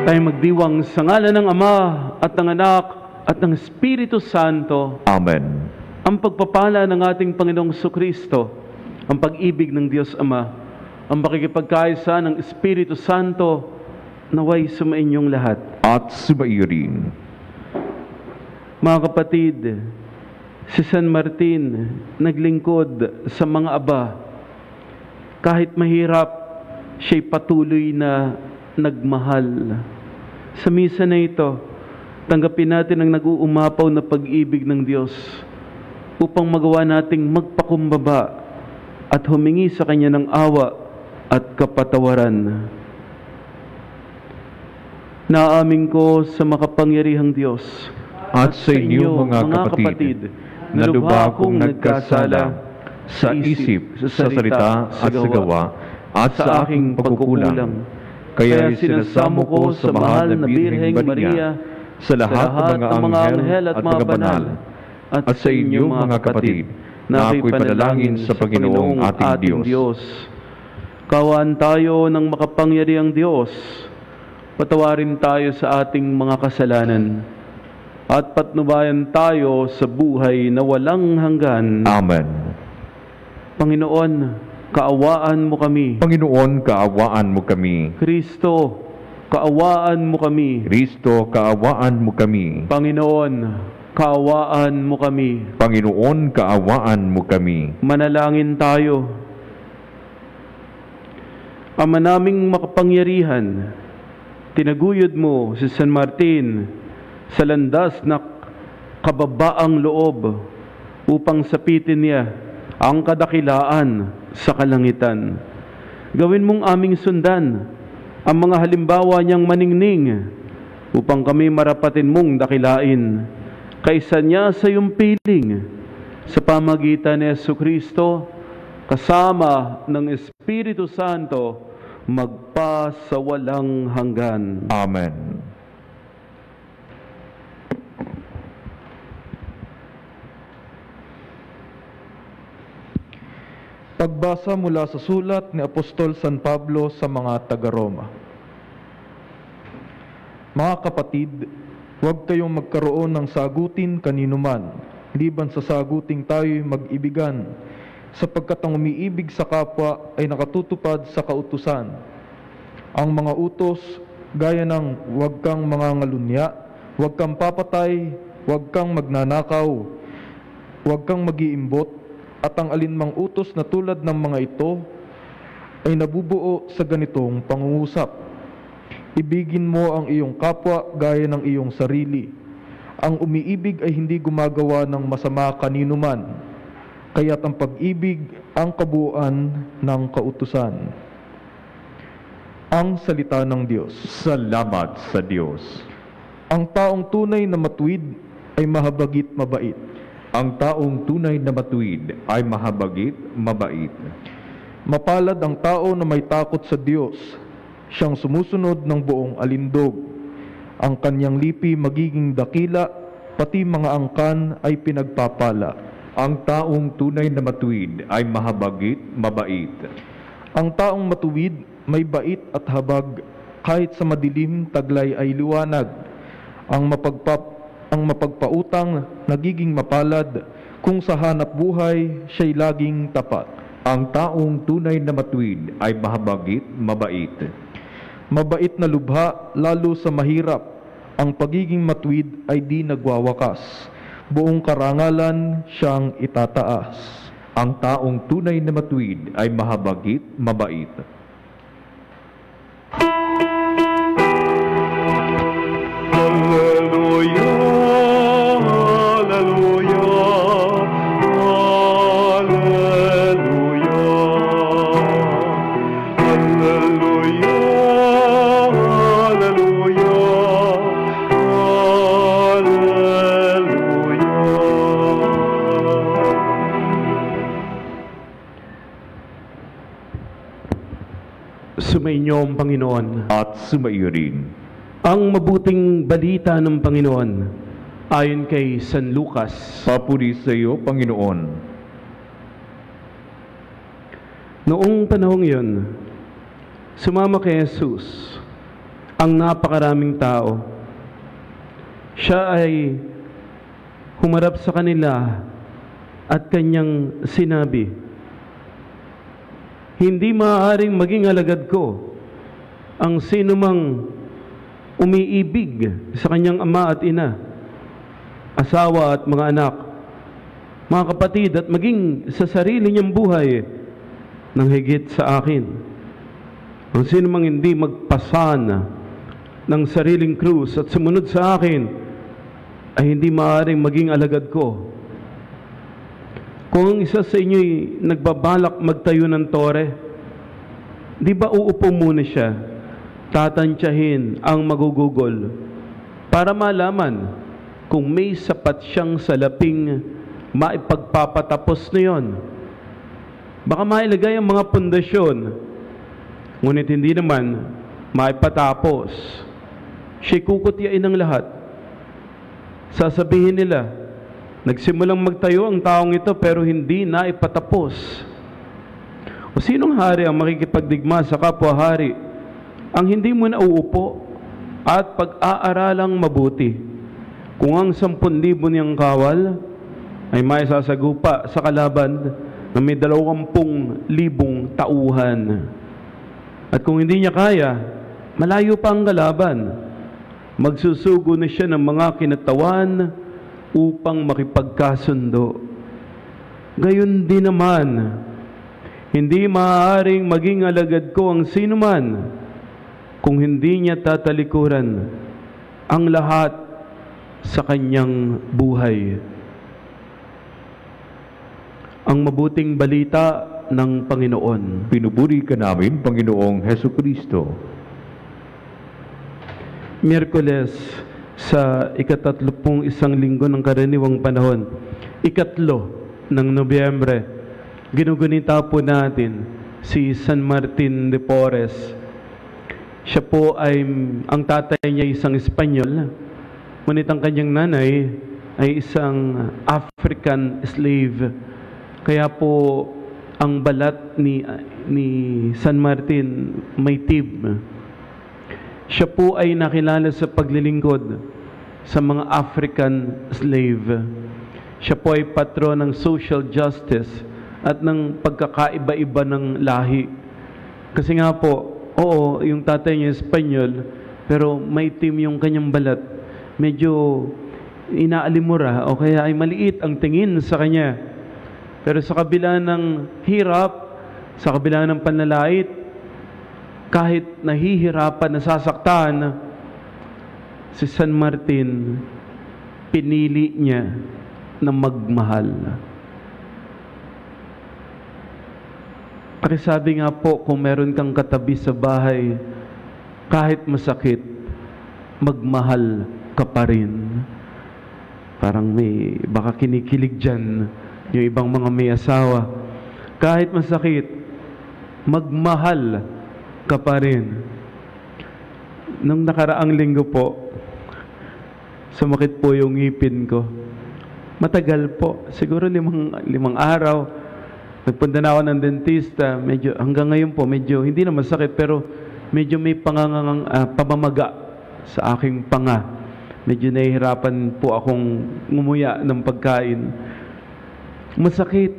tayo magdiwang sa ngalan ng Ama at ng Anak at ng Espiritu Santo. Amen. Ang pagpapala ng ating Panginoong Jesucristo, ang pag-ibig ng Diyos Ama, ang pakikipagkaisa ng Espiritu Santo, naway sumainyong lahat. At sumaiyo rin. Mga kapatid, si San Martin naglingkod sa mga aba. Kahit mahirap, siya'y patuloy na nagmahal. Sa misa na ito, tanggapin natin ang nag-uumapaw na pag-ibig ng Diyos upang magawa nating magpakumbaba at humingi sa Kanya ng awa at kapatawaran. Naamin ko sa makapangyarihang Diyos at sa inyo mga kapatid, na lubha akong nagkasala sa isip, sa salita at sa gawa, at sa aking pagkukulang. Kaya sinasamo ko sa mahal na Birheng Maria, sa lahat ng mga anghel at mga banal, at sa inyo mga kapatid, na ako'y panalangin sa Panginoong ating Diyos. Kawaan tayo ng makapangyarihang Diyos, patawarin tayo sa ating mga kasalanan, at patnubayan tayo sa buhay na walang hanggan. Amen. Panginoon, kaawaan mo kami. Panginoon, kaawaan mo kami. Kristo, kaawaan mo kami. Kristo, kaawaan mo kami. Panginoon, kaawaan mo kami. Panginoon, kaawaan mo kami. Manalangin tayo. Ama naming makapangyarihan, tinaguyod mo si San Martin sa landas na kababaang loob upang sapitin niya ang kadakilaan sa kalangitan. Gawin mong aming sundan ang mga halimbawa niyang maningning upang kami marapatin mong dakilain kaysa niya sa iyong piling sa pamagitan ni Jesucristo kasama ng Espiritu Santo magpa sa walang hanggan. Amen. Pagbasa mula sa sulat ni Apostol San Pablo sa mga taga-Roma. Mga kapatid, huwag kayong magkaroon ng sagutin kaninuman, liban sa saguting tayo'y mag-ibigan, sapagkat ang umiibig sa kapwa ay nakatutupad sa kautusan. Ang mga utos, gaya ng huwag kang mangangalunya, huwag kang papatay, huwag kang magnanakaw, huwag kang mag-iimbot, at ang alinmang utos na tulad ng mga ito ay nabubuo sa ganitong pangungusap. Ibigin mo ang iyong kapwa gaya ng iyong sarili. Ang umiibig ay hindi gumagawa ng masama kaninuman, kaya't ang pag-ibig ang kabuuan ng kautusan. Ang salita ng Diyos. Salamat sa Diyos. Ang taong tunay na matuwid ay mahabagit mabait. Ang taong tunay na matuwid ay mahabagit, mabait. Mapalad ang tao na may takot sa Diyos, siyang sumusunod ng buong alindog. Ang kanyang lipi magiging dakila, pati mga angkan ay pinagpapala. Ang taong tunay na matuwid ay mahabagit, mabait. Ang taong matuwid may bait at habag, kahit sa madilim taglay ay liwanag. Ang mapagpautang nagiging mapalad, kung sa hanap buhay siya'y laging tapat. Ang taong tunay na matuwid ay mahabagit, mabait. Mabait na lubha, lalo sa mahirap. Ang pagiging matuwid ay di nagwawakas. Buong karangalan siyang itataas. Ang taong tunay na matuwid ay mahabagit, mabait. Hallelujah, hallelujah, hallelujah, hallelujah, hallelujah. Sumainyo ang Panginoon. At sumaiyo rin. Ang mabuting balita ng Panginoon ayon kay San Lucas. Papuri sa iyo, Panginoon. Noong panahong iyon, sumama kay Jesus ang napakaraming tao. Siya ay humarap sa kanila at kanyang sinabi, "Hindi maaaring maging alagad ko ang sinumang umiibig sa kanyang ama at ina, asawa at mga anak, mga kapatid, at maging sa sarili niyang buhay ng higit sa akin. Ang sinumang hindi magpasana ng sariling krus at sumunod sa akin ay hindi maaaring maging alagad ko." Kung ang isa sa inyo'y nagbabalak magtayo ng tore, di ba uupo muna siya, tatantyahin ang magugugol para malaman kung may sapat siyang salaping maipagpapatapos na yon? Baka mailagay ang mga pundasyon, ngunit hindi naman maipatapos. Siya'y kukutyain ng lahat. Sasabihin nila, nagsimulang magtayo ang taong ito pero hindi na ipatapos. O sinong hari ang makikipagdigma sa kapwa-hari ang hindi mo na uupo at pag-aaralang mabuti kung ang 10,000 niyang kawal ay may sasagupa sa kalaban na may 20,000 tauhan? At kung hindi niya kaya, malayo pa ang kalaban, magsusugo na siya ng mga kinatawan upang makipagkasundo. Gayon din naman, hindi maaaring maging alagad ko ang sinuman kung hindi niya tatalikuran ang lahat sa kanyang buhay. Ang mabuting balita ng Panginoon. Pinuburi ka namin, Panginoong Hesukristo. Miyerkules sa 31 linggo ng karaniwang panahon, 3 ng Nobyembre, ginugunita po natin si San Martin de Porres. Siya po ay, ang tatay niya isang Espanyol, ngunit ang kanyang nanay ay isang African slave. Kaya po ang balat ni San Martin may tib. Siya po ay nakilala sa paglilingkod sa mga African slave. Siya po ay patron ng social justice at ng pagkakaiba-iba ng lahi. Kasi nga po, oo, yung tatay niya Espanyol, pero may tim yung kanyang balat. Medyo inaalimura o kaya ay maliit ang tingin sa kanya. Pero sa kabila ng hirap, sa kabila ng panlalait, kahit nahihirapan, nasasaktan, si San Martin, pinili niya na magmahal. Pakisabi nga po, kung meron kang katabi sa bahay, kahit masakit, magmahal ka pa rin. Parang may, baka kinikilig dyan, yung ibang mga may asawa. Kahit masakit, magmahal ka pa rin. Nung nakaraang linggo po, sumakit po yung ngipin ko. Matagal po, siguro limang araw. Nagpunta na ako ng dentista, medyo, hanggang ngayon po, medyo, hindi na masakit, pero medyo may pamamaga sa aking panga. Medyo nahihirapan po akong ngumuya ng pagkain. Masakit.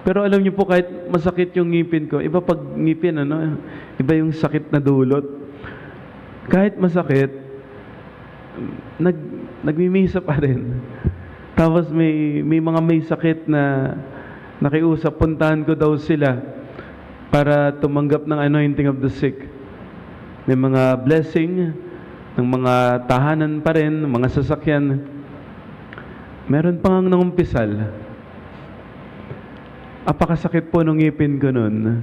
Pero alam niyo po, kahit masakit yung ngipin ko, iba pag ngipin, iba yung sakit na dulot. Kahit masakit, nagmimisa pa rin. Tapos may mga may sakit na nakiusap, puntahan ko daw sila para tumanggap ng anointing of the sick. May mga blessing ng mga tahanan pa rin, mga sasakyan. Meron pang nangumpisal. Apakasakit po nung ngipin ko nun.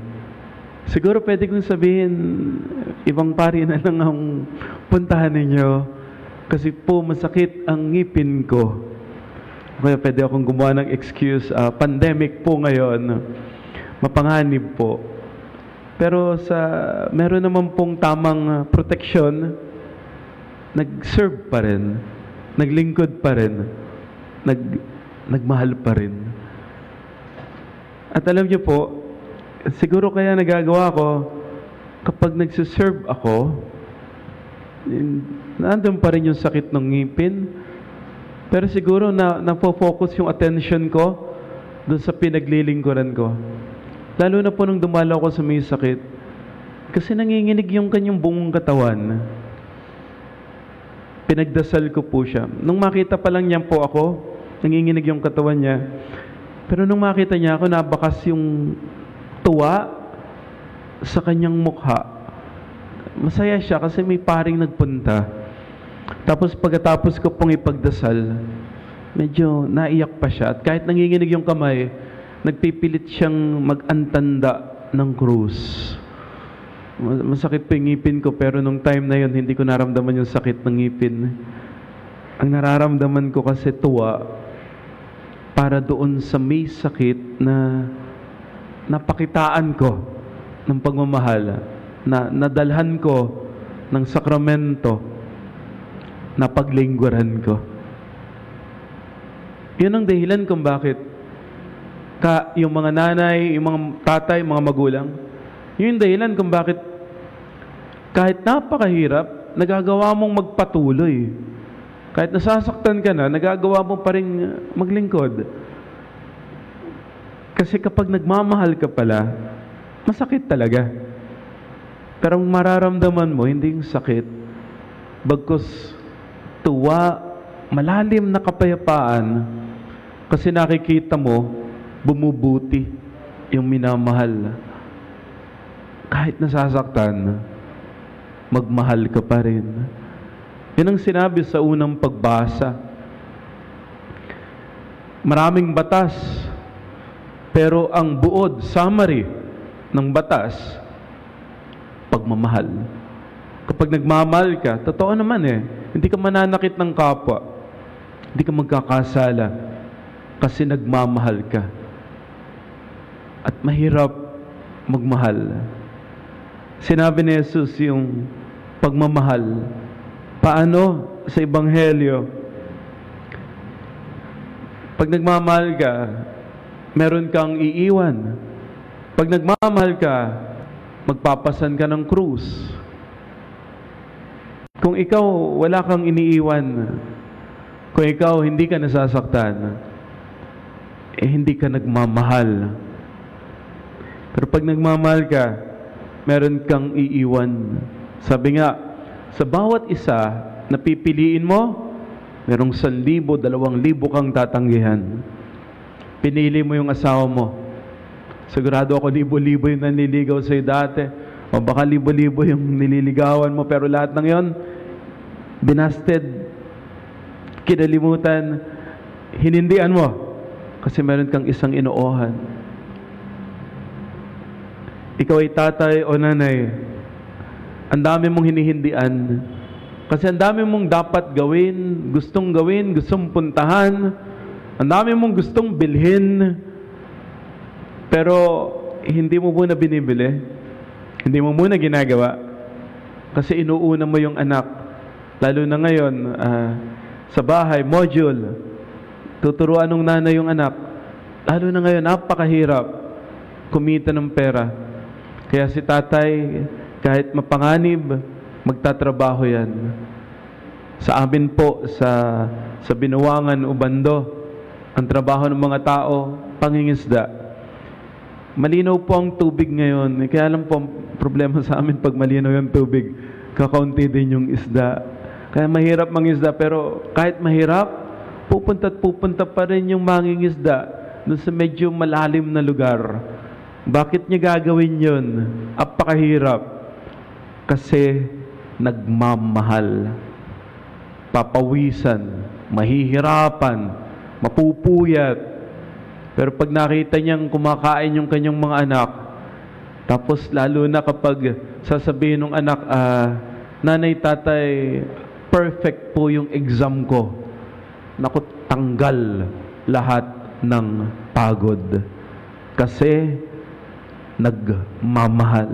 Siguro pwede kong sabihin, ibang pari na lang ang puntahan ninyo kasi po masakit ang ngipin ko. Kaya pwede akong gumawa ng excuse, pandemic po ngayon, mapanganib po. Pero meron naman pong tamang protection, nag-serve pa rin, naglingkod pa rin, nagmahal pa rin. At alam niyo po, siguro kaya nagagawa ko, kapag nagsiserve ako, nandun pa rin yung sakit ng ngipin. Pero siguro na-focus yung attention ko doon sa pinaglilingkuran ko. Lalo na po nung dumalaw ko sa may sakit. Kasi nanginginig yung kanyang buong katawan. Pinagdasal ko po siya. Nung makita pa lang niya po ako, nanginginig yung katawan niya. Pero nung makita niya ako, nabakas yung tuwa sa kanyang mukha. Masaya siya kasi may paring nagpunta. Tapos pagkatapos ko pong ipagdasal, medyo naiyak pa siya. At kahit nanginginig yung kamay, nagpipilit siyang mag-antanda ng krus. Masakit po yung ngipin ko, pero nung time na yun, hindi ko naramdaman yung sakit ng ngipin. Ang nararamdaman ko kasi tuwa para doon sa may sakit na napakitaan ko ng pagmamahal, na nadalhan ko ng sakramento, na paglingkuran ko. Yun ang dahilan kung bakit yung mga nanay, yung mga tatay, mga magulang, yun yung dahilan kung bakit kahit napakahirap, nagagawa mong magpatuloy. Kahit nasasaktan ka na, nagagawa mo pa rin maglingkod. Kasi kapag nagmamahal ka pala, masakit talaga. Pero ang mararamdaman mo, hindi yung sakit, bagkus tuwa, malalim na kapayapaan, kasi nakikita mo, bumubuti yung minamahal. Kahit nasasaktan, magmahal ka pa rin. Yan ang sinabi sa unang pagbasa. Maraming batas, pero ang buod, summary ng batas, pagmamahal. Kapag nagmamahal ka, totoo naman hindi ka mananakit ng kapwa, hindi ka magkakasala, kasi nagmamahal ka. At mahirap magmahal. Sinabi ni Jesus yung pagmamahal. Paano sa Ebanghelyo? Pag nagmamahal ka, meron kang iiwan. Pag nagmamahal ka, magpapasan ka ng krus. Kung ikaw wala kang iniiwan, kung ikaw hindi ka nasasaktan, hindi ka nagmamahal. Pero pag nagmamahal ka, meron kang iiwan. Sabi nga, sa bawat isa na pipiliin mo, merong 1,000, 2,000 kang tatanggihan. Pinili mo yung asawa mo. Sigurado ako 1,000 yung nanliligaw sa'yo dati. O baka 1,000 yung nililigawan mo, pero lahat ng yon binasted, kinalimutan, hinindian mo. Kasi meron kang isang inoohan. Ikaw ay tatay o nanay, ang dami mong hinihindian. Kasi ang dami mong dapat gawin, gustong puntahan, ang dami mong gustong bilhin, pero hindi mo muna binibili, hindi mo muna ginagawa, kasi inuuna mo yung anak. Lalo na ngayon, sa bahay, module, tuturuan ng nanay yung anak. Lalo na ngayon, napakahirap kumita ng pera. Kaya si tatay, kahit mapanganib, magtatrabaho yan. Sa amin po, sa Binuangan, Ubando, ang trabaho ng mga tao, pangingisda. Malinaw po ang tubig ngayon. Kaya alam po, problema sa amin pag malinaw yung tubig, kakaunti din yung isda. Kaya mahirap mangisda, pero kahit mahirap, pupunta pa rin yung mangingisda doon sa medyo malalim na lugar. Bakit niya gagawin yun? Apakahirap. Kasi nagmamahal. Papawisan, mahihirapan, mapupuyat. Pero pag nakita niyang kumakain yung kanyang mga anak, tapos lalo na kapag sasabihin ng anak, nanay, tatay, perfect po yung exam ko. Naku, tanggal lahat ng pagod. Kasi nagmamahal.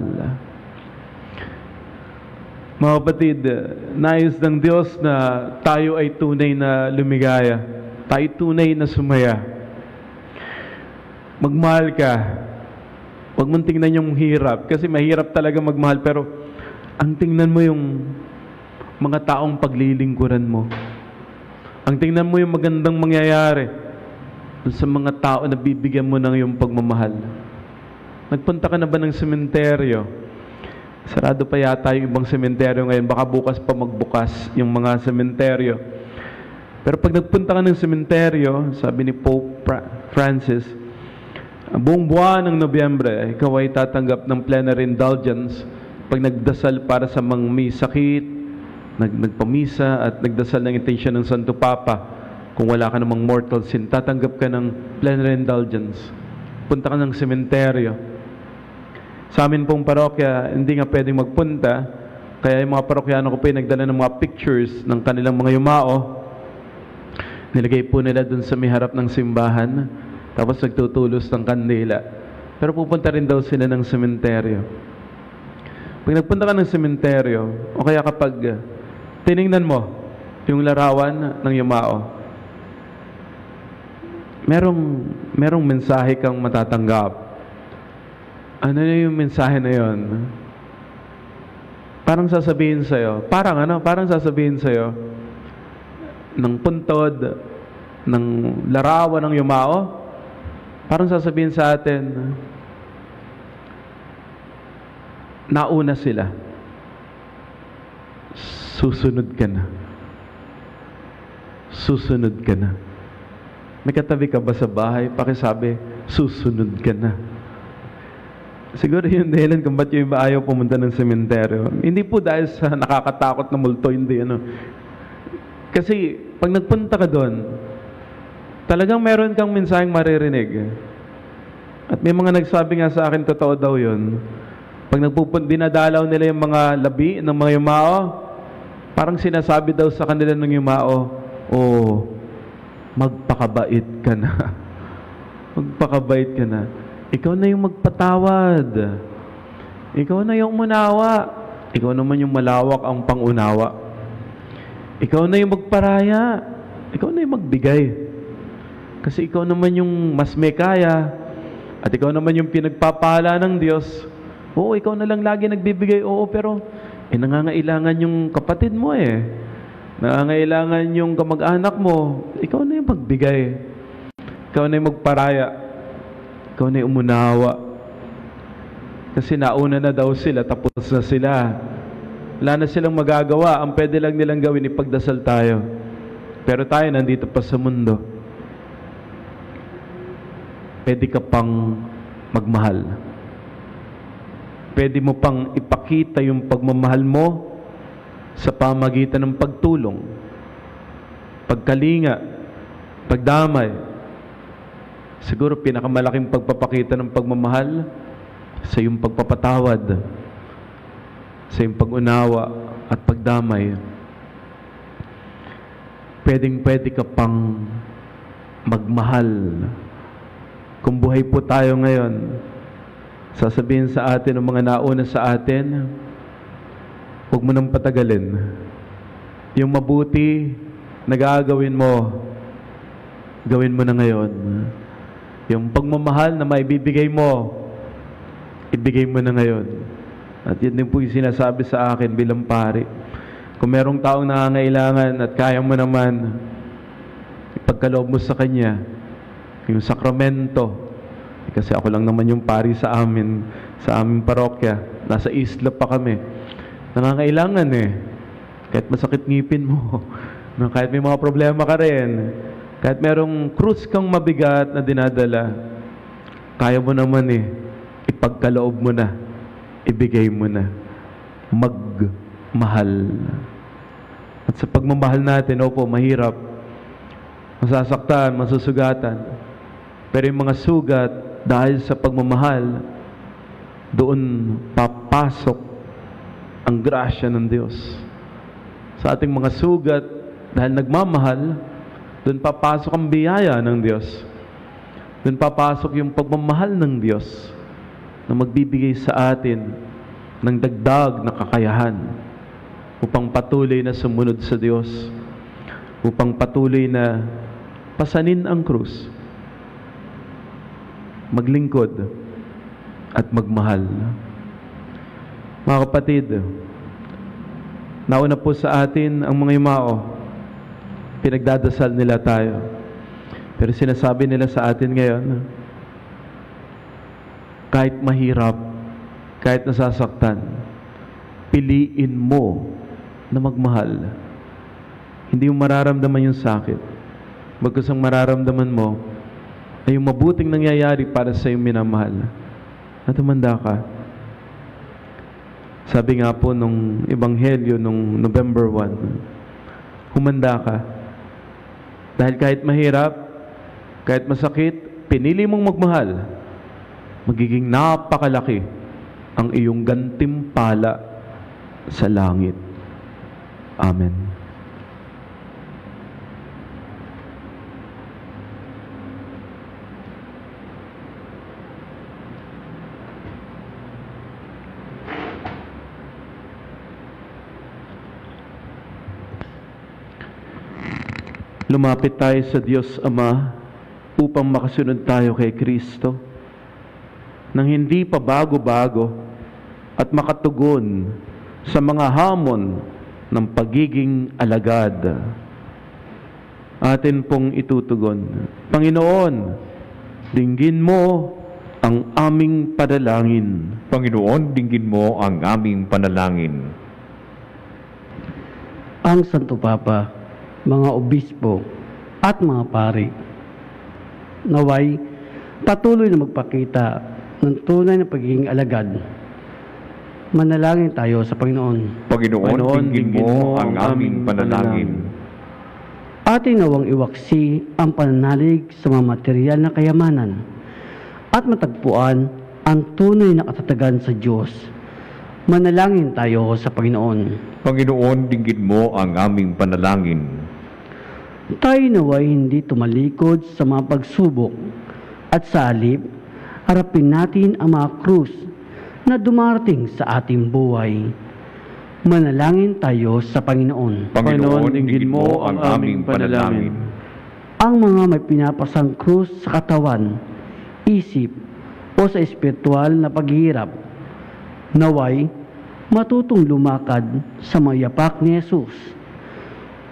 Mga kapatid, nais ng Diyos na tayo ay tunay na lumigaya. Tayo tunay na sumaya. Magmahal ka. Huwag mong tingnan yung hirap. Kasi mahirap talaga magmahal. Pero ang tingnan mo yung mga taong paglilingkuran mo. Ang tingnan mo yung magandang mangyayari dun sa mga tao na bibigyan mo ng iyong pagmamahal. Nagpunta ka na ba ng sementeryo? Sarado pa yata yung ibang sementeryo ngayon. Baka bukas pa magbukas yung mga sementeryo. Pero pag nagpunta ka ng sementeryo, sabi ni Pope Francis, buong buwan ng Nobyembre, ikaw ay tatanggap ng plenary indulgence pag nagdasal para sa mga may sakit, nagpamisa at nagdasal ng intensyon ng Santo Papa. Kung wala ka namang mortal sin, tatanggap ka ng plenary indulgence. Punta ka ng sementeryo. Sa amin pong parokya, hindi nga pwedeng magpunta, kaya yung mga parokyano ko po ay nagdala ng mga pictures ng kanilang mga yumao. Nilagay po nila dun sa may harap ng simbahan, tapos nagtutulos ng kandila. Pero pupunta rin daw sila ng sementeryo. Pag nagpunta ka ng sementeryo, o kaya kapag tiningnan mo yung larawan ng yumao, merong mensahe kang matatanggap. Ano na yung mensahe na yun? Parang sasabihin sa'yo, parang sasabihin sa'yo, ng puntod, ng larawan ng yumao, parang sasabihin sa atin, nauna sila. Susunod ka na. Susunod ka na. May katabi ka ba sa bahay? Pakisabi, susunod ka na. Siguro yung dahilan kung ba't yung iba ayaw pumunta ng sementeryo. Hindi po dahil sa nakakatakot na multo, hindi. Kasi pag nagpunta ka doon, talagang meron kang mensaheng maririnig. At may mga nagsabi nga sa akin, totoo daw yun. Pag dinadalaw nila yung mga labi ng mga yumao, parang sinasabi daw sa kanila ng yumao, oh, magpakabait ka na. Magpakabait ka na. Ikaw na yung magpatawad. Ikaw na yung umunawa. Ikaw naman yung malawak ang pangunawa. Ikaw na yung magparaya. Ikaw na yung magbigay. Kasi ikaw naman yung mas may kaya. At ikaw naman yung pinagpapala ng Diyos. Oo, ikaw na lang lagi nagbibigay. Oo, pero nangangailangan yung kapatid mo eh. Nangangailangan yung kamag-anak mo. Ikaw na yung magbigay. Ikaw na yung magparaya. Ikaw na yung umunawa. Kasi nauna na daw sila, tapos na sila. Wala na silang magagawa. Ang pwede lang nilang gawin, ipagdasal tayo. Pero tayo nandito pa sa mundo. Pwede ka pang magmahal. Pwede mo pang ipakita yung pagmamahal mo sa pamagitan ng pagtulong, pagkalinga, pagdamay. Siguro pinakamalaking pagpapakita ng pagmamahal sa iyong pagpapatawad, sa iyong pag-unawa at pagdamay. Pwede ka pang magmahal. Kung buhay po tayo ngayon, sasabihin sa atin ng mga nauna sa atin, huwag mo nang patagalin. Yung mabuti na gagawin mo, gawin mo na ngayon. Yung pagmamahal na maibibigay mo, ibigay mo na ngayon. At yan din po yung sinasabi sa akin bilang pari. Kung merong taong nangangailangan at kaya mo naman ipagkaloob mo sa kanya yung sakramento, kasi ako lang naman yung pari sa aming parokya, nasa isla pa kami, nangangailangan kahit masakit ngipin mo, kahit may mga problema ka rin, kahit merong krus kang mabigat na dinadala, kaya mo naman ipagkaloob mo na, ibigay mo na, magmahal. At sa pagmamahal natin, opo, mahirap, masasaktan, masusugatan, pero yung mga sugat, dahil sa pagmamahal, doon papasok ang grasya ng Diyos. Sa ating mga sugat, dahil nagmamahal, doon papasok ang biyaya ng Diyos. Doon papasok yung pagmamahal ng Diyos na magbibigay sa atin ng dagdag na kakayahan upang patuloy na sumunod sa Diyos, upang patuloy na pasanin ang krus, maglingkod at magmahal. Mga kapatid, Nauna po sa atin ang mga yumao. Pinagdadasal nila tayo. Pero sinasabi nila sa atin ngayon, kahit mahirap, kahit nasasaktan, piliin mo na magmahal. Hindi mo mararamdaman yung sakit. Bagkus ang mararamdaman mo ay yung mabuting nangyayari para sa iyong minamahal. At humanda ka. Sabi nga po nung Ebanghelyo nung November 1, humanda ka. Dahil kahit mahirap, kahit masakit, pinili mong magmahal, magiging napakalaki ang iyong gantimpala sa langit. Amen. Lumapit tayo sa Diyos Ama upang makasunod tayo kay Kristo nang hindi pa bago-bago at makatugon sa mga hamon ng pagiging alagad. Atin pong itutugon. Panginoon, dinggin mo ang aming panalangin. Panginoon, dinggin mo ang aming panalangin. Ang Santo Papa, mga obispo at mga pari, naway patuloy na magpakita ng tunay na pagiging alagad. Manalangin tayo sa Panginoon. Panginoon, dinggin mo ang aming panalangin. Ating nawang iwaksi ang pananalig sa mga material na kayamanan at matagpuan ang tunay na katatagan sa Diyos. Manalangin tayo sa Panginoon. Panginoon, dinggin mo ang aming panalangin. Tayo naway hindi tumalikod sa mga pagsubok at sa halip, harapin natin ang mga krus na dumarating sa ating buhay. Manalangin tayo sa Panginoon. Panginoon, dinggin mo ang aming panalangin. Ang mga may pinapasang krus sa katawan, isip, o sa espiritual na paghihirap, naway matutong lumakad sa mga yapak ni Jesus.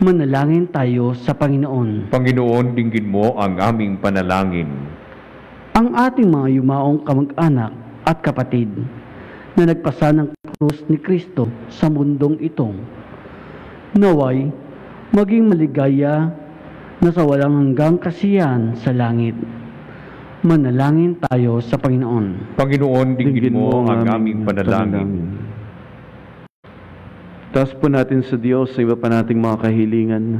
Manalangin tayo sa Panginoon. Panginoon, dinggin mo ang aming panalangin. Ang ating mga yumaong kamag-anak at kapatid na nagpasa ng krus ni Kristo sa mundong ito, naway maging maligaya na sa walang hanggang kasiyahan sa langit. Manalangin tayo sa Panginoon. Panginoon, dinggin mo ang aming panalangin. Taas po natin sa Diyos sa iba pa nating mga kahilingan.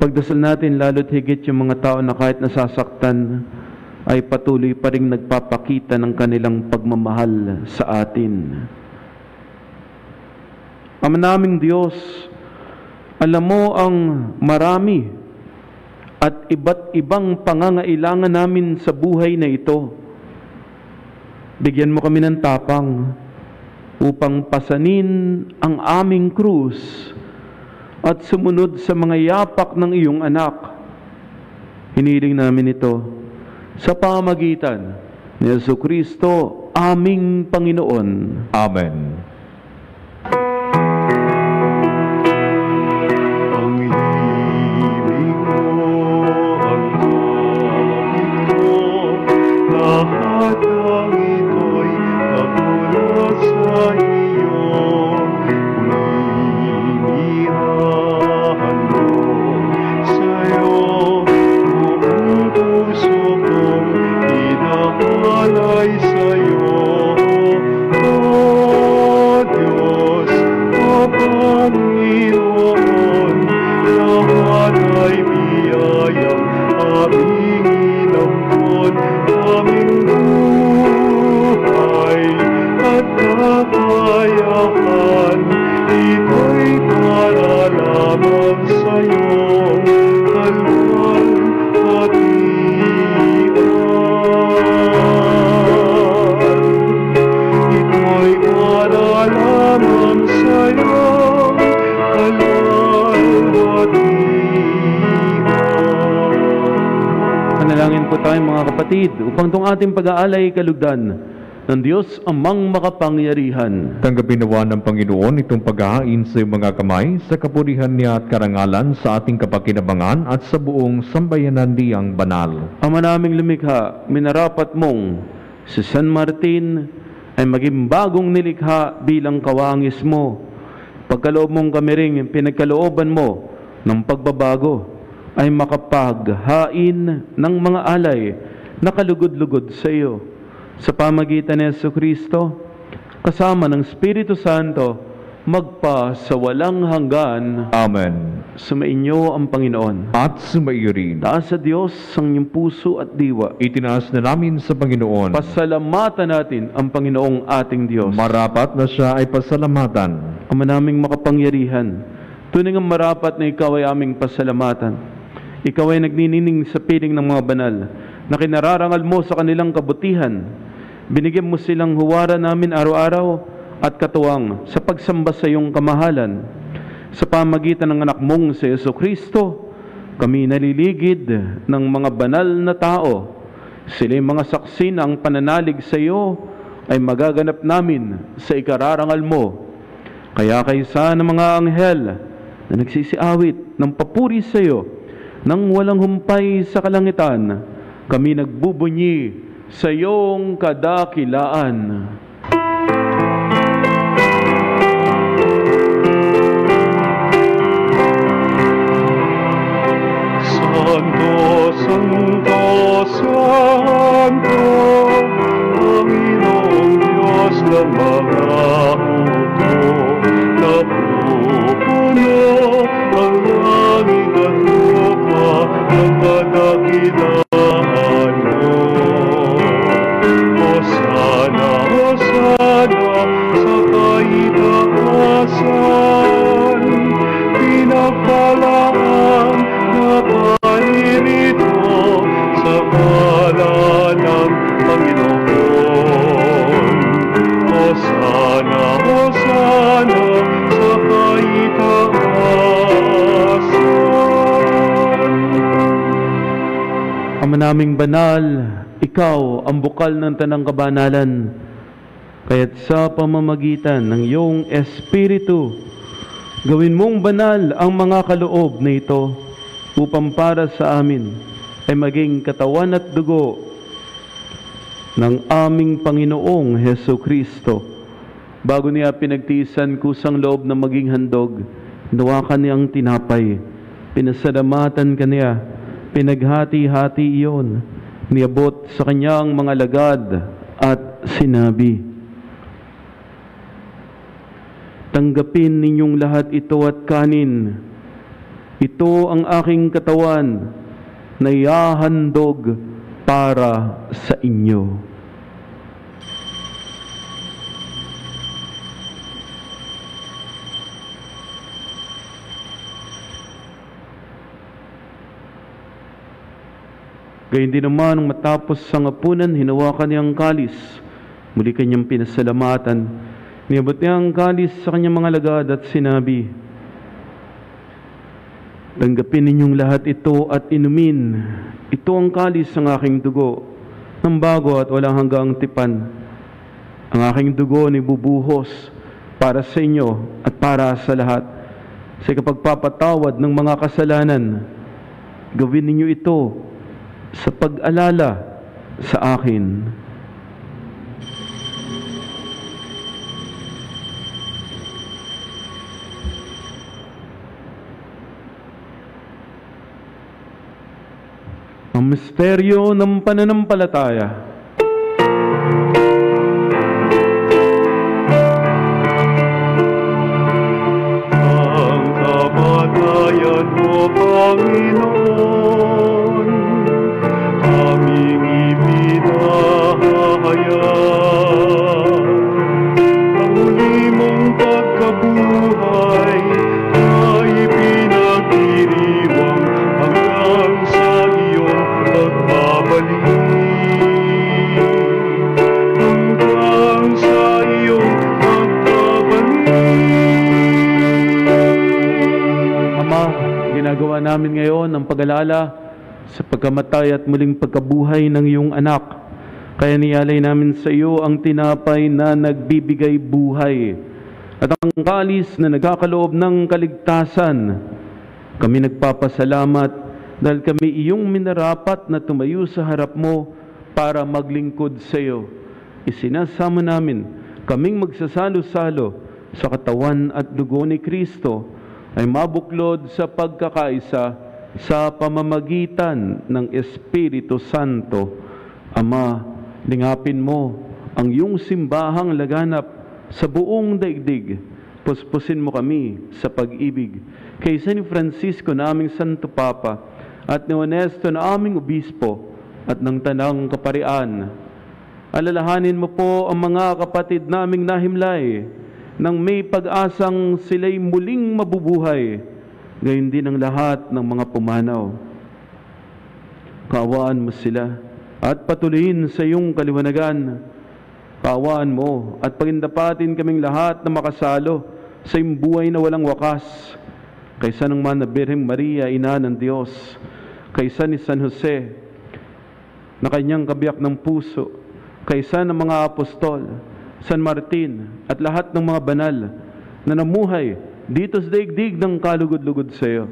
Pagdasal natin lalo't higit yung mga tao na kahit nasasaktan ay patuloy pa rin nagpapakita ng kanilang pagmamahal sa atin. Ama naming Diyos, alam mo ang marami at iba't ibang pangangailangan namin sa buhay na ito. Bigyan mo kami ng tapang upang pasanin ang aming krus at sumunod sa mga yapak ng iyong anak. Hiniling namin ito sa pamagitan ni Jesucristo, aming Panginoon. Amen. Ang ibig mo, ang kamit mo, lahat ng ito'y nagmula sa iyo. Umihirahan mo sa'yo, buong puso kong inahalay sa'yo. O Diyos, O Panginoon, lahat ay biyayang aming inampon, aming buhay at kakayahan, ito'y para lamang sa'yo, kalwalhatian. Ito'y para lamang sa'yo, kalwalhatian. Manalangin po tayo mga kapatid upang itong ating pag-aalay kalugdan ng Diyos amang makapangyarihan. Tanggapin nawa ng Panginoon itong paghahain sa iyong mga kamay sa kapurihan niya at karangalan sa ating kapakinabangan at sa buong sambayanan niyang banal. Ama naming lumikha, minarapat mong si San Martin ay maging bagong nilikha bilang kawangis mo. Pagkaloob mong kami ring pinagkalooban mo ng pagbabago ay makapaghain ng mga alay na kalugod-lugod sa iyo. Sa pamagitan ni Jesucristo, kasama ng Espiritu Santo, magpa sa walang hanggan. Amen. Sumainyo ang Panginoon. At sumaiyo rin. Taas sa Diyos ang iyong puso at diwa. Itinaas na namin sa Panginoon. Pasalamatan natin ang Panginoong ating Diyos. Marapat na siya ay pasalamatan. Ama naming makapangyarihan, tunay ang marapat na ikaw ay aming pasalamatan. Ikaw ay nagninining sa piling ng mga banal na kinararangal mo sa kanilang kabutihan. Binigyan mo silang huwara namin araw-araw at katuwang sa pagsamba sa iyong kamahalan. Sa pamagitan ng anak mong si Jesucristo, kami naliligid ng mga banal na tao. Sila'y mga saksi na ang pananalig sa iyo ay magaganap namin sa ikararangal mo. Kaya kaysa ng mga anghel na nagsisiawit ng papuri sa iyo nang walang humpay sa kalangitan, kami nagbubunyi sa iyong kadakilaan. Santo, Santo, Santo, Panginoong Diyos ng mga hukbo, napupuno ang langit at lupa ng kadakilaan mo. Hosana, Hosana, sa kaitaasan, pinagpalaan na pairito sa ngalan ng Panginoon. Hosana, Hosana, sa kaitaasan. Ama naming banal, ikaw ang bukal ng tanang kabanalan. Kaya't sa pamamagitan ng iyong Espiritu, gawin mong banal ang mga kaloob na ito upang para sa amin ay maging katawan at dugo ng aming Panginoong Jesucristo. Bago niya pinagtiisan kusang loob na maging handog, hinawakan niyang tinapay, pinasalamatan kaniya, pinaghati-hati iyon, niabot sa kanyang mga lagad at sinabi, tanggapin ninyong lahat ito at kanin. Ito ang aking katawan na ihahandog para sa inyo. Gayun din naman, matapos sa hapunan, hinawakan niya ang kalis. Muli kanyang pinasalamatan. Niabot niya ang kalis sa kanyang mga lagad at sinabi, tanggapin ninyong lahat ito at inumin. Ito ang kalis ng aking dugo, ng bago at walang hanggang tipan. Ang aking dugo ni bubuhos para sa inyo at para sa lahat. Sa kapagpapatawad ng mga kasalanan, gawin ninyo ito sa pag-alala sa akin. Ang misteryo ng pananampalataya. Ang kamatayan mo, Panginoon, aming ipinahayag. Ang muli mong pagkabuhay ay pinagdiriwang hanggang sa iyong pagbabalik. Hanggang sa iyong pagbabalik. Ama, ginagawa namin ngayon ang pag-alala sa pagkamatay at muling pagkabuhay ng iyong anak. Kaya niyalay namin sa iyo ang tinapay na nagbibigay buhay at ang kalis na nagkakaloob ng kaligtasan. Kami nagpapasalamat dahil kami iyong minarapat na tumayo sa harap mo para maglingkod sa iyo. Isinasama namin kaming magsasalo-salo sa katawan at dugo ni Kristo ay mabuklod sa pagkakaisa sa pamamagitan ng Espiritu Santo. Ama, lingapin mo ang iyong simbahang laganap sa buong daigdig. Puspusin mo kami sa pag-ibig. Kay San Francisco na aming Santo Papa at ni Honesto na aming Obispo at ng Tanang Kaparian. Alalahanin mo po ang mga kapatid naming nahimlay nang may pag-asang sila'y muling mabubuhay, gayon din ang lahat ng mga pumanaw. Kaawaan mo sila at patuloyin sa iyong kaliwanagan. Kaawaan mo at pagindapatin kaming lahat na makasalo sa iyong buhay na walang wakas. Kaysa ng Mana Birheng Maria, Ina ng Diyos, kaysa ni San Jose, na kanyang kabiyak ng puso, kaysa ng mga apostol, San Martin, at lahat ng mga banal na namuhay dito sa daigdig ng kalugod-lugod sa iyo.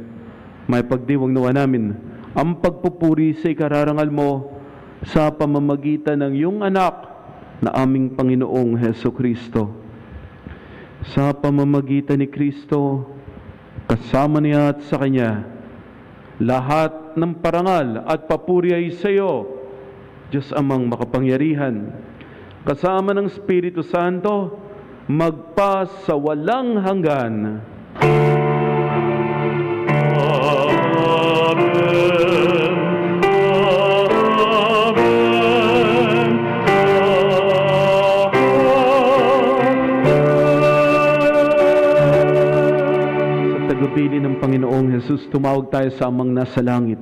May pagdiwang nawa namin ang pagpupuri sa ikararangal mo sa pamamagitan ng iyong anak na aming Panginoong Hesukristo. Sa pamamagitan ni Kristo, kasama niya at sa Kanya, lahat ng parangal at papuri ay sa iyo, Diyos Amang makapangyarihan, kasama ng Espiritu Santo, magpa sa walang hanggan. Sa tagubilin ng Panginoong Hesus, tumawag tayo sa Amang nasa langit.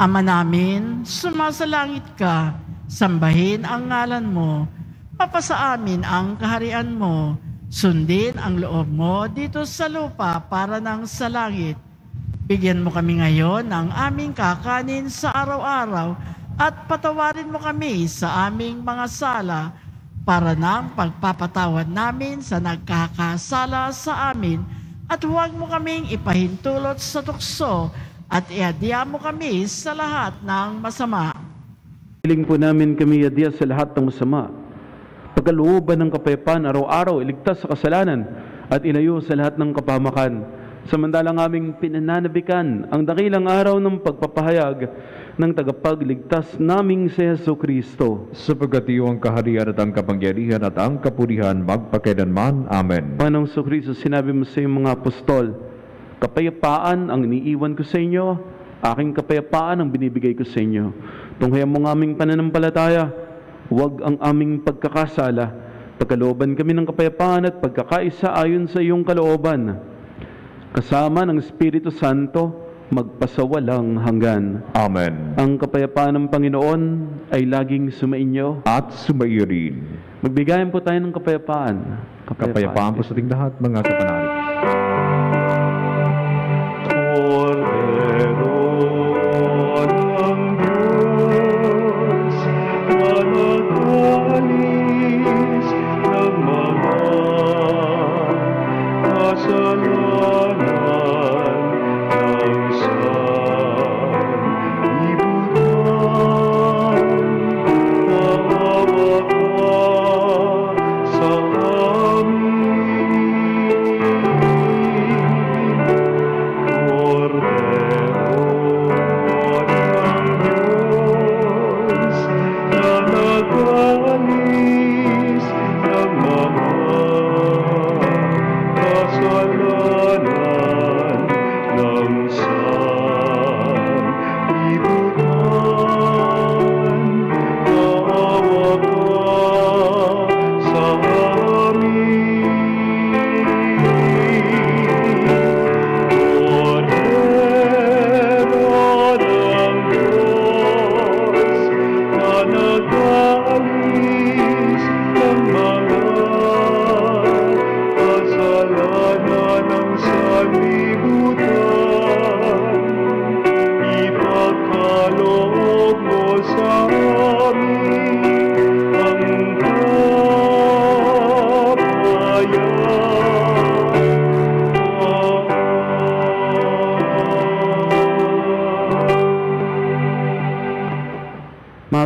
Ama namin, sumasalangit ka, sambahin ang ngalan mo, mapasa amin ang kaharian mo, sundin ang loob mo dito sa lupa para nang sa langit. Bigyan mo kami ngayon ng aming kakanin sa araw-araw at patawarin mo kami sa aming mga sala para nang pagpapatawad namin sa nagkakasala sa amin at huwag mo kaming ipahintulot sa tukso at iadya mo kami sa lahat ng masama. Hiling po namin kami iadya sa lahat ng masama. Pagkalooban ng kapayapaan, araw-araw, iligtas sa kasalanan at ilayo sa lahat ng kapahamakan. Samantalang aming pinananabikan ang dakilang araw ng pagpapahayag ng tagapagligtas naming si Jesucristo. Sapagkat iyo ang kaharian at ang kapangyarihan at ang kapurihan magpakailanman. Amen. Panginoong Jesucristo, sinabi mo sa iyong mga apostol, kapayapaan ang iniiwan ko sa inyo, aking kapayapaan ang binibigay ko sa inyo. Tunghayan mo ng aming pananampalataya, huwag ang aming pagkakasala. Pagkalooban kami ng kapayapaan at pagkakaisa ayon sa iyong kalooban. Kasama ng Espiritu Santo, magpasawalang hanggan. Amen. Ang kapayapaan ng Panginoon ay laging sumainyo at sumaiyo rin. Magbigayan po tayo ng kapayapaan. Kapayapaan po sa ating lahat, mga kapanalig.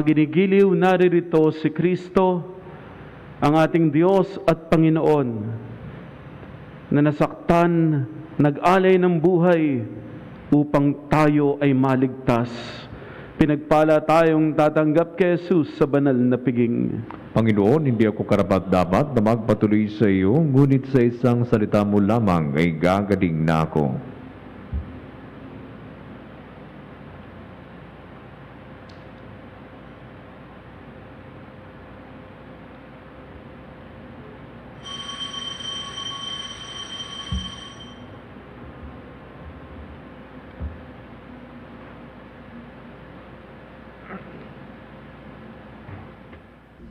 ginigiliw naririto si Kristo, ang ating Diyos at Panginoon, na nasaktan, nag-alay ng buhay upang tayo ay maligtas. Pinagpala tayong tatanggap kay Jesus sa banal na piging. Panginoon, hindi ako karapat-dapat na magpatuloy sa iyo, ngunit sa isang salita mo lamang ay gagaling na ako.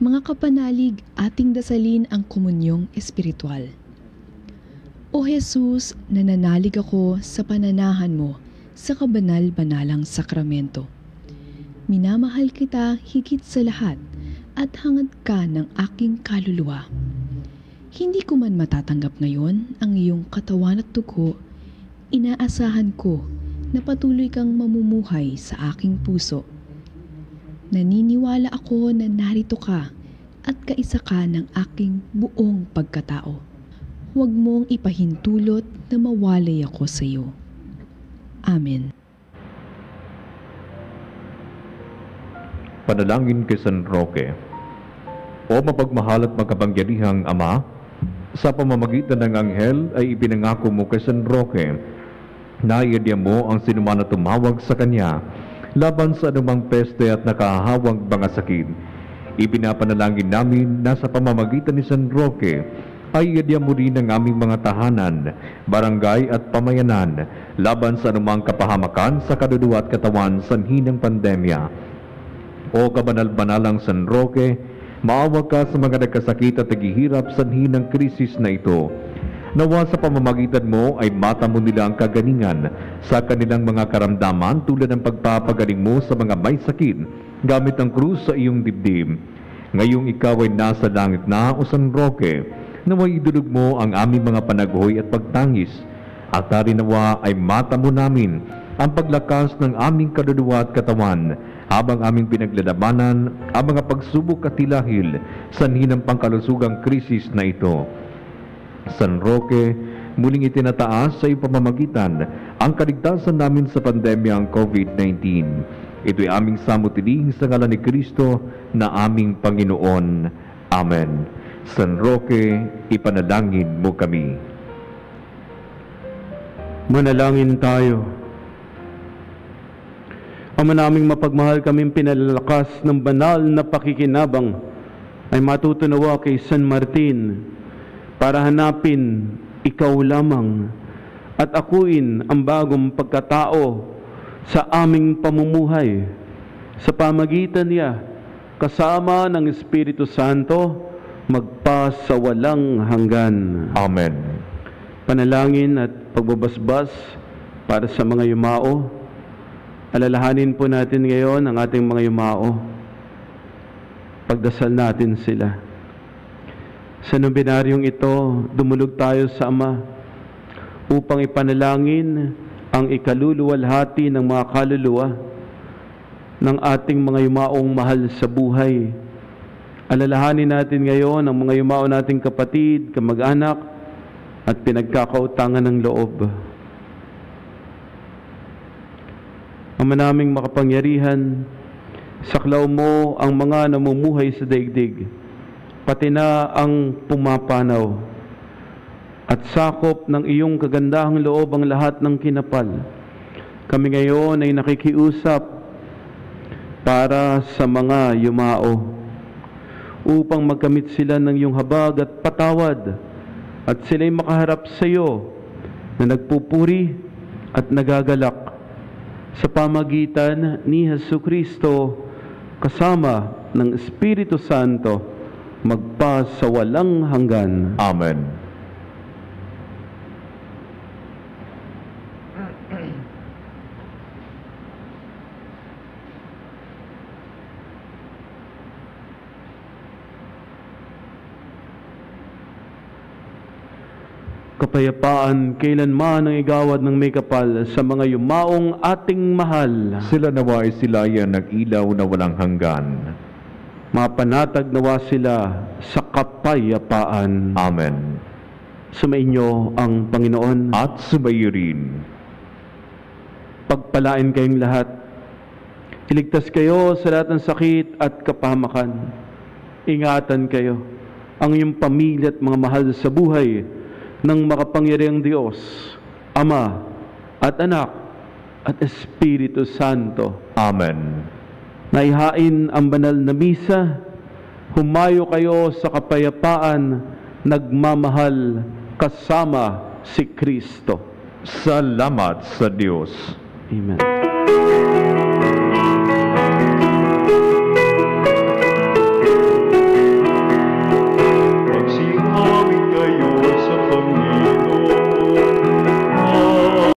Mga kapanalig, ating dasalin ang komunyong espiritual. O Jesus, nananalig ako sa pananahan mo sa kabanal-banalang sakramento. Minamahal kita higit sa lahat at hangad ka ng aking kaluluwa. Hindi ko man matatanggap ngayon ang iyong katawan at dugo, inaasahan ko na patuloy kang mamumuhay sa aking puso. Naniniwala ako na narito ka at kaisa ka ng aking buong pagkatao. Huwag mong ipahintulot na mawalay ako sa iyo. Amen. Panalangin kay San Roque. O mapagmahal at makapangyarihang Ama, sa pamamagitan ng anghel ay ipinangako mo kay San Roque na iadya mo ang sinuman na tumawag sa kanya laban sa anumang peste at nakahawang mga sakit. Ipinapanalangin namin na sa pamamagitan ni San Roque ay iadya mo rin ang aming mga tahanan, barangay at pamayanan laban sa anumang kapahamakan sa kaluluwa at katawan sanhi ng pandemya. O kabanal-banalang San Roque, maawa ka sa mga nagkasakit at naghihirap sanhi ng krisis na ito. Nawa sa pamamagitan mo ay matamo nila ang kagalingan sa kanilang mga karamdaman tulad ng pagpapagaling mo sa mga may sakit gamit ang krus sa iyong dibdib. Ngayong ikaw ay nasa langit na, O San Roque, naway idulog mo ang aming mga panaghoy at pagtangis, at nawa ay matamo namin ang paglakas ng aming kaluluwa at katawan habang aming pinaglalabanan ang mga pagsubok at tilahil sanhi ng pangkalusugang krisis na ito. San Roque, muling itinataas sa iyong pamamagitan ang kaligtasan namin sa pandemyang COVID-19. Ito'y aming samutiling sa ngalan ni Kristo na aming Panginoon. Amen. San Roque, ipanalangin mo kami. Manalangin tayo. Ama naming mapagmahal, kaming pinalalakas ng banal na pakikinabang ay matutunawa kay San Martin para hanapin ikaw lamang at akuin ang bagong pagkatao sa aming pamumuhay. Sa pamagitan niya, kasama ng Espiritu Santo, magpasawalang hanggan. Amen. Panalangin at pagbabasbas para sa mga yumao. Alalahanin po natin ngayon ang ating mga yumao. Pagdasal natin sila. Sa nobenaryong ito, dumulog tayo sa Ama upang ipanalangin ang ikaluluwalhati ng mga kaluluwa ng ating mga yumaong mahal sa buhay. Alalahanin natin ngayon ang mga yumao nating kapatid, kamag-anak, at pinagkakautangan ng loob. Ama naming makapangyarihan, saklaw mo ang mga namumuhay sa daigdig, pati na ang pumapanaw, at sakop ng iyong kagandahang loob ang lahat ng kinapal. Kami ngayon ay nakikiusap para sa mga yumao, upang magkamit sila ng iyong habag at patawad, at sila'y makaharap sa iyo na nagpupuri at nagagalak sa pamagitan ni Jesucristo kasama ng Espiritu Santo, magpasawalang hanggan. Amen. kapayapaan kailanman ang igawad ng may kapal sa mga yumaong ating mahal. Sila nawa ay silayan nag-ilaw na walang hanggan. Mapanatag nawa sila sa kapayapaan. Amen. Sumainyo ang Panginoon. At sumaiyo rin. Pagpalain kayong lahat. Iligtas kayo sa lahat ng sakit at kapahamakan. Ingatan kayo ang iyong pamilya at mga mahal sa buhay ng makapangyarihang Diyos, Ama at Anak at Espiritu Santo. Amen. Naihain ang banal na misa, humayo kayo sa kapayapaan, nagmamahal kasama si Kristo. Salamat sa Diyos. Amen.